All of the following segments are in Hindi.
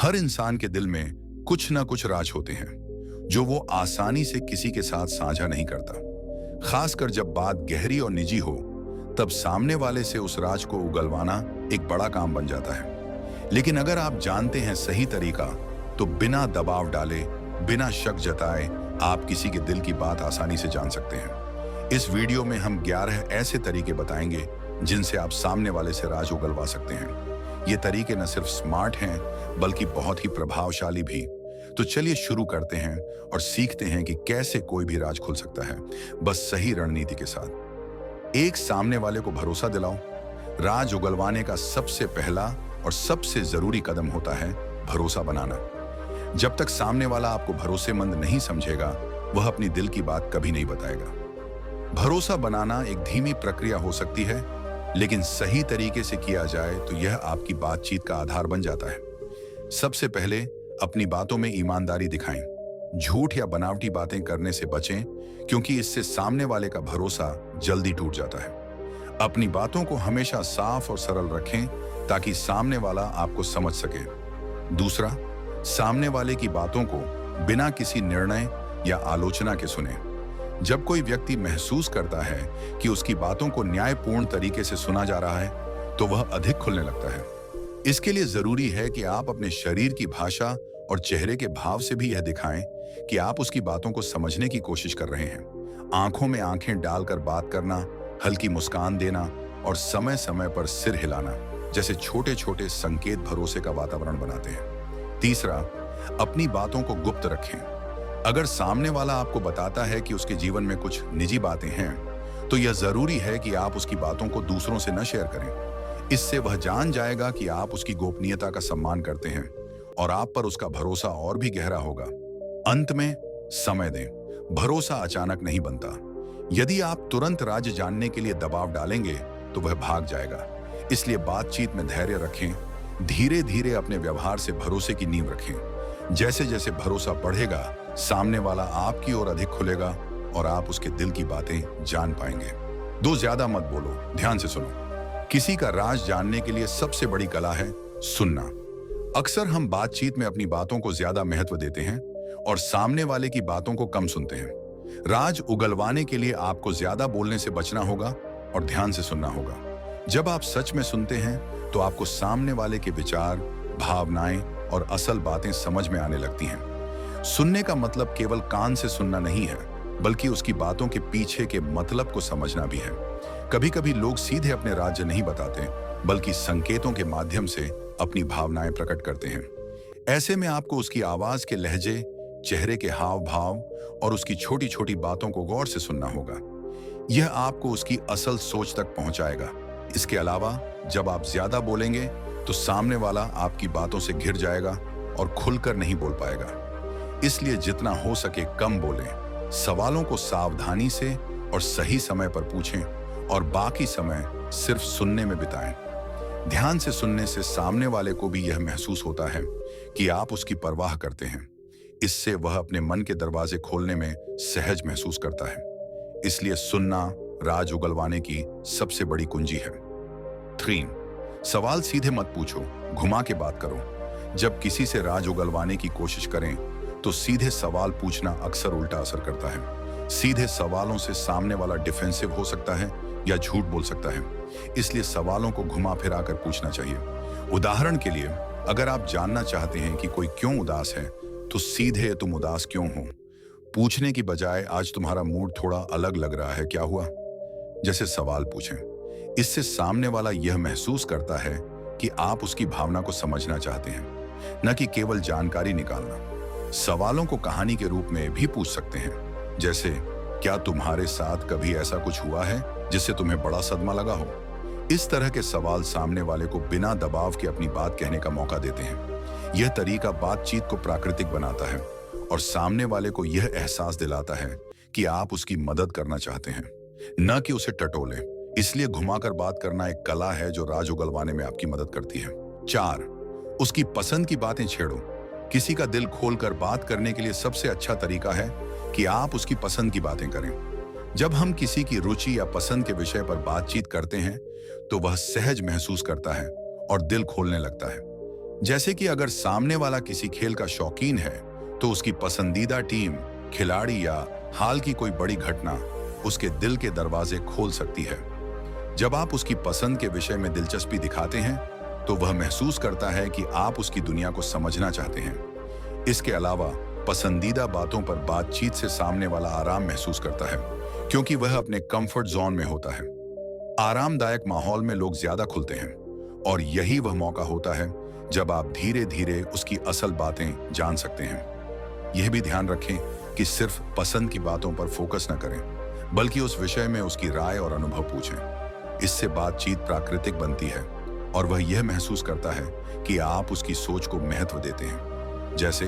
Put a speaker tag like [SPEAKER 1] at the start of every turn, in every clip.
[SPEAKER 1] हर इंसान के दिल में कुछ ना कुछ राज होते हैं जो वो आसानी से किसी के साथ साझा नहीं करता। खासकर जब बात गहरी और निजी हो, तब सामने वाले से उस राज को उगलवाना एक बड़ा काम बन जाता है। लेकिन अगर आप जानते हैं सही तरीका, तो बिना दबाव डाले, बिना शक जताए, आप किसी के दिल की बात आसानी से जान सकते हैं। इस वीडियो में हम 11 ऐसे तरीके बताएंगे जिनसे आप सामने वाले से राज उगलवा सकते हैं। ये तरीके न सिर्फ स्मार्ट हैं, बल्कि बहुत ही प्रभावशाली भी। तो चलिए शुरू करते हैं और सीखते हैं कि कैसे कोई भी राज खुल सकता है, बस सही रणनीति के साथ। एक, सामने वाले को भरोसा दिलाओ। राज उगलवाने का सबसे पहला और सबसे जरूरी कदम होता है भरोसा बनाना। जब तक सामने वाला आपको भरोसेमंद नहीं समझेगा, वह अपनी दिल की बात कभी नहीं बताएगा। भरोसा बनाना एक धीमी प्रक्रिया हो सकती है, लेकिन सही तरीके से किया जाए तो यह आपकी बातचीत का आधार बन जाता है। सबसे पहले अपनी बातों में ईमानदारी दिखाएं। झूठ या बनावटी बातें करने से बचें, क्योंकि इससे सामने वाले का भरोसा जल्दी टूट जाता है। अपनी बातों को हमेशा साफ और सरल रखें, ताकि सामने वाला आपको समझ सके। दूसरा, सामने वाले की बातों को बिना किसी निर्णय या आलोचना के सुने। जब कोई व्यक्ति महसूस करता है कि उसकी बातों को न्यायपूर्ण तरीके से सुना जा रहा है, तो वह अधिक खुलने लगता है। इसके लिए जरूरी है कि आप अपने शरीर की भाषा और चेहरे के भाव से भी यह दिखाएं कि आप उसकी बातों को समझने की कोशिश कर रहे हैं। आंखों में आंखें डालकर बात करना, हल्की मुस्कान देना और समय समय पर सिर हिलाना जैसे छोटे छोटे संकेत भरोसे का वातावरण बनाते हैं। तीसरा, अपनी बातों को गुप्त रखें। अगर सामने वाला आपको बताता है कि उसके जीवन में कुछ निजी बातें हैं, तो यह जरूरी है कि आप उसकी बातों को दूसरों से न शेयर करें। इससे वह जान जाएगा कि आप उसकी गोपनीयता का सम्मान करते हैं और आप पर उसका भरोसा और भी गहरा होगा। अंत में, समय दें। भरोसा अचानक नहीं बनता। यदि आप तुरंत राज जानने के लिए दबाव डालेंगे, तो वह भाग जाएगा। इसलिए बातचीत में धैर्य रखें। धीरे धीरे अपने व्यवहार से भरोसे की नींव रखें। जैसे जैसे भरोसा बढ़ेगा, सामने वाला आपकी ओर अधिक खुलेगा और आप उसके दिल की बातें जान पाएंगे। दो, ज्यादा मत बोलो, ध्यान से सुनो। किसी का राज जानने के लिए सबसे बड़ी कला है सुनना। अक्सर हम बातचीत में अपनी बातों को ज्यादा महत्व देते हैं और सामने वाले की बातों को कम सुनते हैं। राज उगलवाने के लिए आपको ज्यादा बोलने से बचना होगा और ध्यान से सुनना होगा। जब आप सच में सुनते हैं, तो आपको सामने वाले के विचार, भावनाएं और असल बातें समझ में आने लगती हैं। सुनने का मतलब केवल कान से सुनना नहीं है, बल्कि उसकी बातों के पीछे के मतलब को समझना भी है। कभी कभी लोग सीधे अपने राज्य नहीं बताते, बल्कि संकेतों के माध्यम से अपनी भावनाएं प्रकट करते हैं। ऐसे में आपको उसकी आवाज के लहजे, चेहरे के हाव भाव और उसकी छोटी छोटी बातों को गौर से सुनना होगा। यह आपको उसकी असल सोच तक पहुंचाएगा। इसके अलावा, जब आप ज्यादा बोलेंगे, तो सामने वाला आपकी बातों से घिर जाएगा और खुलकर नहीं बोल पाएगा। इसलिए जितना हो सके कम बोलें। सवालों को सावधानी से और सही समय पर पूछें और बाकी समय सिर्फ सुनने में बिताएं। ध्यान से सुनने से सामने वाले को भी यह महसूस होता है कि आप उसकी परवाह करते हैं। इससे वह अपने मन के दरवाजे खोलने में सहज महसूस करता है। इसलिए सुनना राज उगलवाने की सबसे बड़ी कुंजी है। 3, सवाल सीधे मत पूछो, घुमा के बात करो। जब किसी से राज उगलवाने की कोशिश करें, तो सीधे सवाल पूछना अक्सर उल्टा असर करता है। सीधे सवालों से सामने वाला डिफेंसिव हो सकता है या झूठ बोल सकता है। इसलिए सवालों को घुमा फिरा कर पूछना चाहिए। उदाहरण के लिए, अगर आप जानना चाहते हैं कि कोई क्यों उदास है, तो सीधे तुम उदास क्यों हो पूछने की बजाय आज तुम्हारा मूड थोड़ा अलग लग रहा है, क्या हुआ, जैसे सवाल पूछें। इससे सामने वाला यह महसूस करता है कि आप उसकी भावना को समझना चाहते हैं, न कि केवल जानकारी निकालना। सवालों को कहानी के रूप में भी पूछ सकते हैं, जैसे क्या तुम्हारे साथ कभी ऐसा कुछ हुआ है जिससे तुम्हें बड़ा सदमा लगा हो। इस तरह के सवाल सामने वाले को बिना दबाव के अपनी बात कहने का मौका देते हैं। यह तरीका बातचीत को प्राकृतिक बनाता है और सामने वाले को यह एहसास दिलाता है कि आप उसकी मदद करना चाहते हैं, न कि उसे टटोले। इसलिए घुमाकर बात करना एक कला है जो राज उगलवाने में आपकी मदद करती है। 4, उसकी पसंद की बातें छेड़ो। किसी का दिल खोलकर बात करने के लिए सबसे अच्छा तरीका है कि आप उसकी पसंद की बातें करें। जब हम किसी की रुचि या पसंद के विषय पर बातचीत करते हैं, तो वह सहज महसूस करता है और दिल खोलने लगता है। जैसे कि अगर सामने वाला किसी खेल का शौकीन है तो उसकी पसंदीदा टीम, खिलाड़ी या हाल की कोई बड़ी घटना उसके दिल के दरवाजे खोल सकती है। जब आप उसकी पसंद के विषय में दिलचस्पी दिखाते हैं तो वह महसूस करता है कि आप उसकी दुनिया को समझना चाहते हैं। इसके अलावा पसंदीदा बातों पर बातचीत से सामने वाला आराम महसूस करता है, क्योंकि वह अपने कंफर्ट जोन में होता है। आरामदायक माहौल में लोग ज्यादा खुलते हैं और यही वह मौका होता है जब आप धीरे धीरे उसकी असल बातें जान सकते हैं। यह भी ध्यान रखें कि सिर्फ पसंद की बातों पर फोकस न करें, बल्कि उस विषय में उसकी राय और अनुभव पूछें। इससे बातचीत प्राकृतिक बनती है और वह यह महसूस करता है कि आप उसकी सोच को महत्व देते हैं। जैसे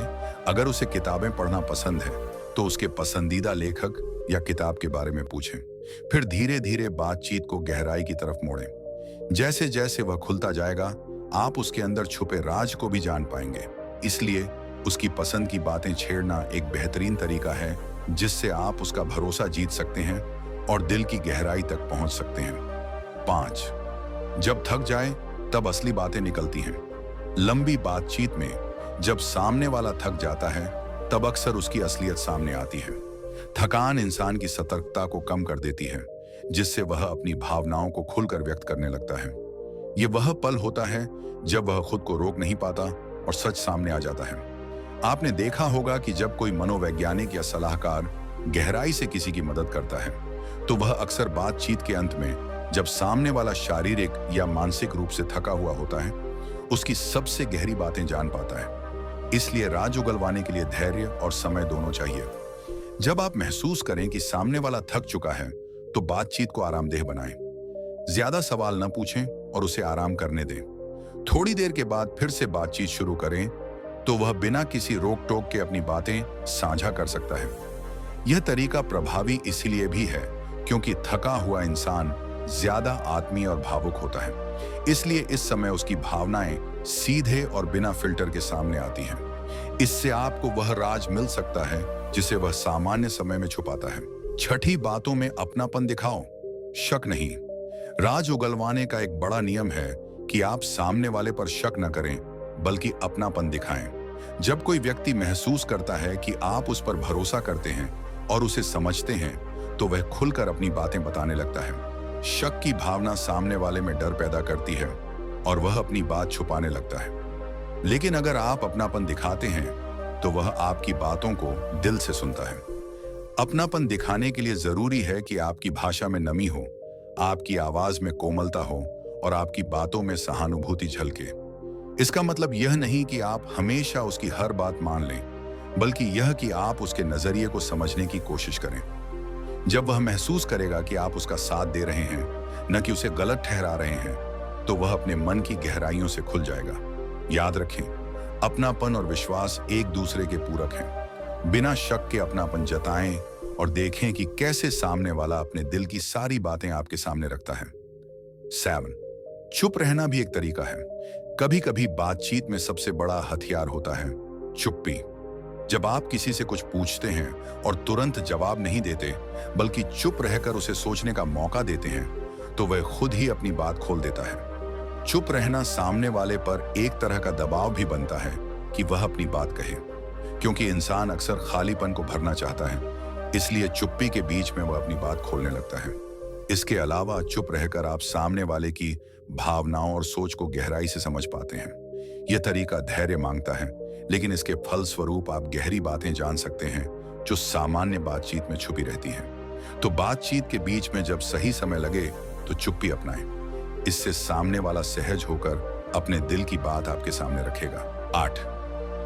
[SPEAKER 1] अगर उसे किताबें पढ़ना पसंद है तो उसके पसंदीदा लेखक या किताब के बारे में पूछें। फिर धीरे धीरे बातचीत को गहराई की तरफ मोड़ें। जैसे जैसे वह खुलता जाएगा, आप उसके अंदर छुपे राज को भी जान पाएंगे। इसलिए उसकी पसंद की बातें छेड़ना एक बेहतरीन तरीका है जिससे आप उसका भरोसा जीत सकते हैं और दिल की गहराई तक पहुंच सकते हैं। 5. जब थक जाए तब असली बातें निकलती हैं। लंबी बातचीत में जब सामने वाला थक जाता है तब अक्सर उसकी असलियत सामने आती है। थकान इंसान की सतर्कता को कम कर देती है, जिससे वह अपनी भावनाओं को खुलकर व्यक्त करने लगता है। यह वह पल होता है जब वह खुद को रोक नहीं पाता और सच सामने आ जाता है। आपने देखा होगा कि जब कोई मनोवैज्ञानिक या सलाहकार गहराई से किसी की मदद करता है तो वह अक्सर बातचीत के अंत में, जब सामने वाला शारीरिक या मानसिक रूप से थका हुआ होता है, उसकी सबसे गहरी बातें जान पाता है। इसलिए राज उगलवाने के लिए धैर्य और समय दोनों चाहिए। जब आप महसूस करें कि सामने वाला थक चुका है तो बातचीत को आरामदेह बनाएं। ज्यादा सवाल न पूछें और उसे आराम करने दें। थोड़ी देर के बाद फिर से बातचीत शुरू करें तो वह बिना किसी रोक टोक के अपनी बातें साझा कर सकता है। यह तरीका प्रभावी इसलिए भी है क्योंकि थका हुआ इंसान ज्यादा आत्मीय और भावुक होता है। इसलिए इस समय उसकी भावनाएं सीधे और बिना फिल्टर के सामने आती हैं। इससे आपको वह राज मिल सकता है जिसे वह सामान्य समय में छुपाता है। 6 बातों में अपनापन दिखाओ, शक नहीं। राज उगलवाने का एक बड़ा नियम है कि आप सामने वाले पर शक न करें, बल्कि अपनापन दिखाएं। जब कोई व्यक्ति महसूस करता है कि आप उस पर भरोसा करते हैं और उसे समझते हैं, तो वह खुलकर अपनी बातें बताने लगता है। शक की भावना सामने वाले में डर पैदा करती है और वह अपनी बात छुपाने लगता है। लेकिन अगर आप अपनापन दिखाते हैं तो वह आपकी बातों को दिल से सुनता है। अपनापन दिखाने के लिए जरूरी है कि आपकी भाषा में नमी हो, आपकी आवाज में कोमलता हो और आपकी बातों में सहानुभूति झलके। इसका मतलब यह नहीं कि आप हमेशा उसकी हर बात मान लें, बल्कि यह कि आप उसके नजरिए को समझने की कोशिश करें। जब वह महसूस करेगा कि आप उसका साथ दे रहे हैं, न कि उसे गलत ठहरा रहे हैं, तो वह अपने मन की गहराइयों से खुल जाएगा। याद रखें, अपनापन और विश्वास एक दूसरे के पूरक हैं। बिना शक के अपनापन जताएं और देखें कि कैसे सामने वाला अपने दिल की सारी बातें आपके सामने रखता है। 7. चुप रहना भी एक तरीका है। कभी कभी बातचीत में सबसे बड़ा हथियार होता है चुप्पी। जब आप किसी से कुछ पूछते हैं और तुरंत जवाब नहीं देते, बल्कि चुप रहकर उसे सोचने का मौका देते हैं, तो वह खुद ही अपनी बात खोल देता है। चुप रहना सामने वाले पर एक तरह का दबाव भी बनता है कि वह अपनी बात कहे, क्योंकि इंसान अक्सर खालीपन को भरना चाहता है। इसलिए चुप्पी के बीच में वह अपनी बात खोलने लगता है। इसके अलावा चुप रहकर आप सामने वाले की भावनाओं और सोच को गहराई से समझ पाते हैं। यह तरीका धैर्य मांगता है, लेकिन इसके फलस्वरूप आप गहरी बातें जान सकते हैं जो सामान्य बातचीत में छुपी रहती हैं। तो बातचीत के बीच में जब सही समय लगे तो चुप्पी अपनाएं। इससे सामने वाला सहज होकर अपने दिल की बात आपके सामने रखेगा। 8.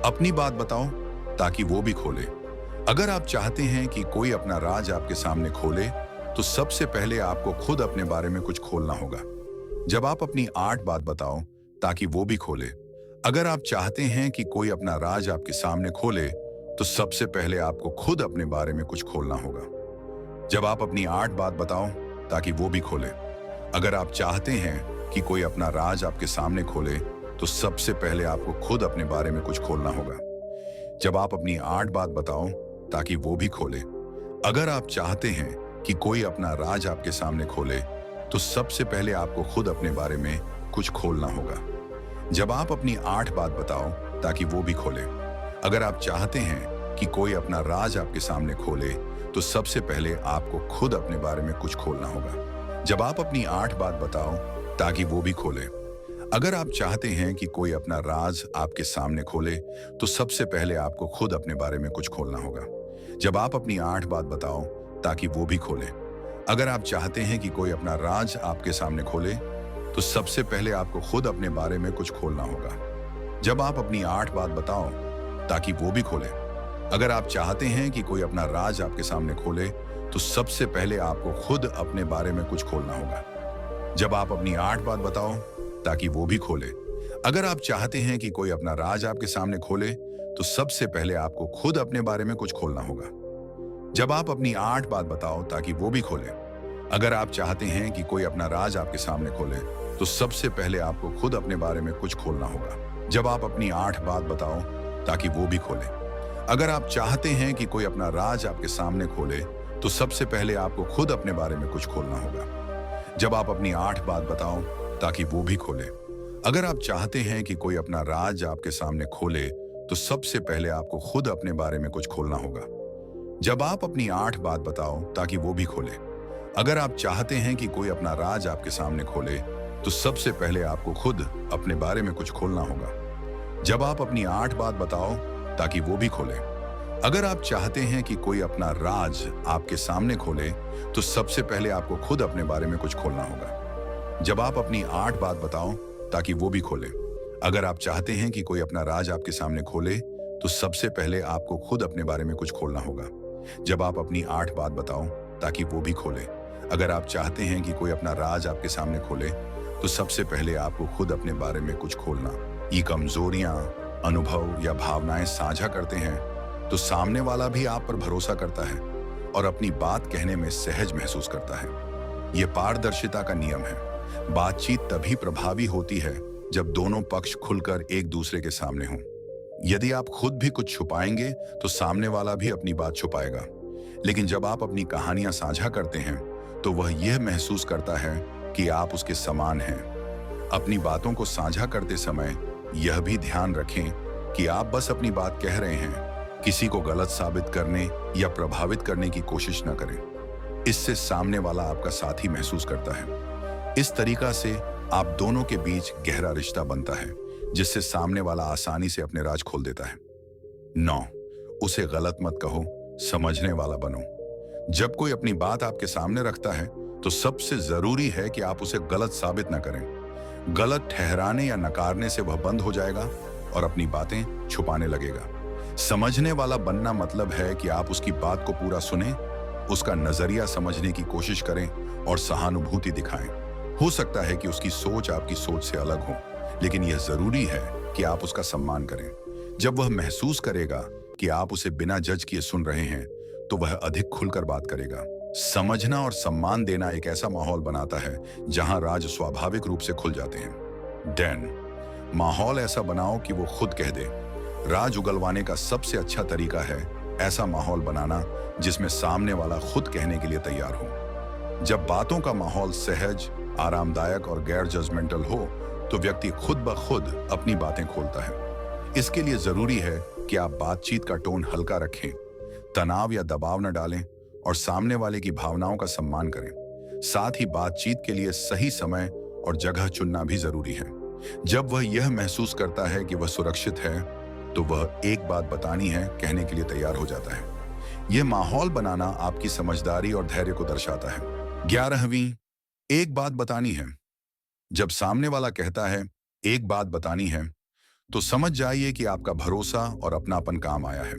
[SPEAKER 1] अपनी बात बताओ ताकि वो भी खोले। अगर आप चाहते हैं कि कोई अपना राज आपके सामने खोले, तो सबसे पहले आपको खुद अपने बारे में कुछ खोलना होगा। जब आप अपनी 8 बात बताओ ताकि वो भी खोले। अगर आप चाहते हैं कि कोई अपना राज आपके सामने खोले, तो सबसे पहले आपको खुद अपने बारे में कुछ खोलना होगा। जब आप अपनी 8 बात बताओ ताकि वो भी खोले। अगर आप चाहते हैं कि कोई अपना राज आपके सामने खोले, तो सबसे पहले आपको खुद अपने बारे में कुछ खोलना होगा। जब आप अपनी 8 बात बताओ ताकि वो भी खोले। अगर आप चाहते हैं कि कोई अपना राज आपके सामने खोले, तो सबसे पहले आपको खुद अपने बारे में कुछ खोलना होगा। जब आप अपनी 8 बात बताओ ताकि वो भी खोले। अगर आप चाहते हैं कि कोई अपना राज आपके सामने खोले, तो सबसे पहले आपको खुद अपने बारे में कुछ खोलना होगा। जब आप अपनी 8 बात बताओ ताकि वो भी खोले। अगर आप चाहते हैं कि कोई अपना राज आपके सामने खोले, तो सबसे पहले आपको खुद अपने बारे में कुछ खोलना होगा। जब आप अपनी 8 बात बताओ ताकि वो भी खोले। अगर आप चाहते हैं कि कोई अपना राज आपके सामने खोले, तो सबसे पहले आपको खुद अपने बारे में कुछ खोलना होगा। जब आप अपनी 8 बात बताओ ताकि वो भी खोले। अगर आप चाहते हैं कि कोई अपना राज आपके सामने खोले, तो सबसे पहले आपको खुद अपने बारे में कुछ खोलना होगा। जब आप अपनी 8 बात बताओ ताकि वो भी खोले। अगर आप चाहते हैं कि कोई अपना राज आपके सामने खोले, तो सबसे पहले आपको खुद अपने बारे में कुछ खोलना होगा। जब आप अपनी 8 बात बताओ ताकि वो भी खोले। अगर आप चाहते हैं कि कोई अपना राज आपके सामने खोले, तो सबसे पहले आपको खुद अपने बारे में कुछ खोलना होगा। जब आप अपनी 8 बात बताओ ताकि वो भी खोले। अगर आप चाहते हैं कि कोई अपना राज आपके सामने खोले, तो सबसे पहले आपको खुद अपने बारे में कुछ खोलना होगा। जब आप अपनी 8 बात बताओ ताकि वो भी खोले। अगर आप चाहते हैं कि कोई अपना राज आपके सामने खोले, तो सबसे पहले आपको खुद अपने बारे में कुछ खोलना होगा। जब आप अपनी 8 बात बताओ ताकि वो भी खोले। अगर आप चाहते हैं कि कोई अपना राज आपके सामने खोले, तो सबसे पहले आपको खुद अपने बारे में कुछ खोलना होगा। जब आप अपनी 8 बात बताओ ताकि वो भी खोले। अगर आप चाहते हैं कि कोई अपना राज आपके सामने खोले, तो सबसे पहले आपको खुद अपने बारे में कुछ खोलना होगा। जब आप अपनी 8 बात बताओ ताकि वो भी खोले। अगर आप चाहते हैं कि कोई अपना राज आपके सामने खोले, तो सबसे पहले आपको खुद अपने बारे में कुछ खोलना होगा। जब आप अपनी 8 बात बताओ ताकि वो भी खोले। अगर आप चाहते हैं कि कोई अपना राज आपके सामने खोले, तो सबसे पहले आपको खुद अपने बारे में कुछ खोलना। ये कमजोरियां, अनुभव या भावनाएं साझा करते हैं, तो सामने वाला भी आप पर भरोसा करता है और अपनी बात कहने में सहज महसूस करता है। यह पारदर्शिता का नियम है। बातचीत तभी प्रभावी होती है जब दोनों पक्ष खुलकर एक दूसरे के सामने हों। यदि आप खुद भी कुछ छुपाएंगे, तो सामने वाला भी अपनी बात छुपाएगा। लेकिन जब आप अपनी कहानियां साझा करते हैं, तो वह यह महसूस करता है कि आप उसके समान हैं। अपनी बातों को साझा करते समय यह भी ध्यान रखें कि आप बस अपनी बात कह रहे हैं, किसी को गलत साबित करने या प्रभावित करने की कोशिश न करें। इससे सामने वाला आपका साथी महसूस करता है। इस तरीका से आप दोनों के बीच गहरा रिश्ता बनता है, जिससे सामने वाला आसानी से अपने राज खोल देता है। 9. उसे गलत मत कहो, समझने वाला बनो। जब कोई अपनी बात आपके सामने रखता है, तो सबसे जरूरी है कि आप उसे गलत साबित न करें। गलत ठहराने या नकारने से वह बंद हो जाएगा और अपनी बातें छुपाने लगेगा। समझने वाला बनना मतलब है कि आप उसकी बात को पूरा सुनें, उसका नजरिया समझने की कोशिश करें और सहानुभूति दिखाएं। हो सकता है कि उसकी सोच आपकी सोच से अलग हो, लेकिन यह जरूरी है कि आप उसका सम्मान करें। जब वह महसूस करेगा कि आप उसे बिना जज किए सुन रहे हैं, तो वह अधिक खुलकर बात करेगा। समझना और सम्मान देना एक ऐसा माहौल बनाता है जहां राज स्वाभाविक रूप से खुल जाते हैं। 10. माहौल ऐसा बनाओ कि वो खुद कह दे। राज उगलवाने का सबसे अच्छा तरीका है ऐसा माहौल बनाना जिसमें सामने वाला खुद कहने के लिए तैयार हो। जब बातों का माहौल सहज, आरामदायक और गैर जजमेंटल हो, तो व्यक्ति खुद ब खुद अपनी बातें खोलता है। इसके लिए जरूरी है कि आप बातचीत का टोन हल्का रखें, तनाव या दबाव न डालें और सामने वाले की भावनाओं का सम्मान करें। साथ ही बातचीत के लिए सही समय और जगह चुनना भी जरूरी है। जब वह यह महसूस करता है कि वह सुरक्षित है, तो वह एक बात बतानी है कहने के लिए तैयार हो जाता है। यह माहौल बनाना आपकी समझदारी और धैर्य को दर्शाता है। 11वीं, एक बात बतानी है। जब सामने वाला कहता है एक बात बतानी है, तो समझ जाइए कि आपका भरोसा और अपनापन काम आया है।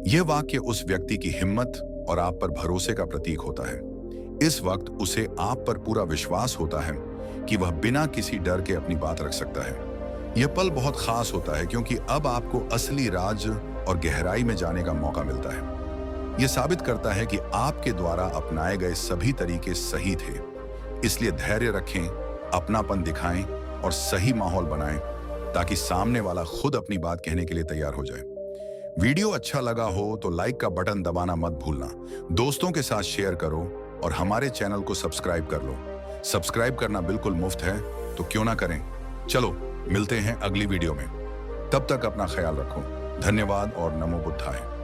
[SPEAKER 1] यह वाक्य उस व्यक्ति की हिम्मत और आप पर भरोसे का प्रतीक होता है। इस वक्त उसे आप पर पूरा विश्वास होता है कि वह बिना किसी डर के अपनी बात रख सकता है। यह पल बहुत खास होता है क्योंकि अब आपको असली राज और गहराई में जाने का मौका मिलता है। यह साबित करता है कि आपके द्वारा अपनाए गए सभी तरीके सही थे। इसलिए धैर्य रखें, अपनापन दिखाएं और सही माहौल बनाएं ताकि सामने वाला खुद अपनी बात कहने के लिए तैयार हो जाए। वीडियो अच्छा लगा हो तो लाइक का बटन दबाना मत भूलना। दोस्तों के साथ शेयर करो और हमारे चैनल को सब्सक्राइब कर लो। सब्सक्राइब करना बिल्कुल मुफ्त है, तो क्यों ना करें। चलो मिलते हैं अगली वीडियो में। तब तक अपना ख्याल रखो। धन्यवाद और नमो बुद्धाय।